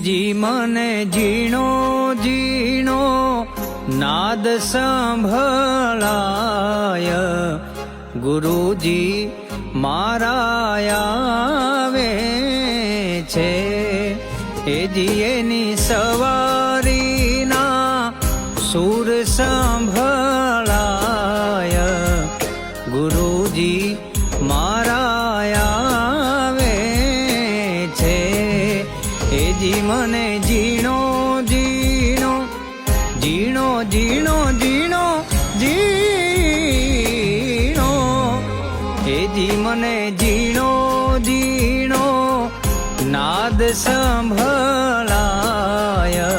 જી મને ઝીણો ઝીણો નાદ સંભળાય, ગુરુજી મારા આવે છે, એ જી એની સવારીના સુર સંભળાય, ગુરુજી મારા આવે છે, એ જી મને ઝીણો ઝીણો ઝીણો ઝીણો ઝીણો ઝીણો, એ જી મને ઝીણો ઝીણો નાદ સંભળાય,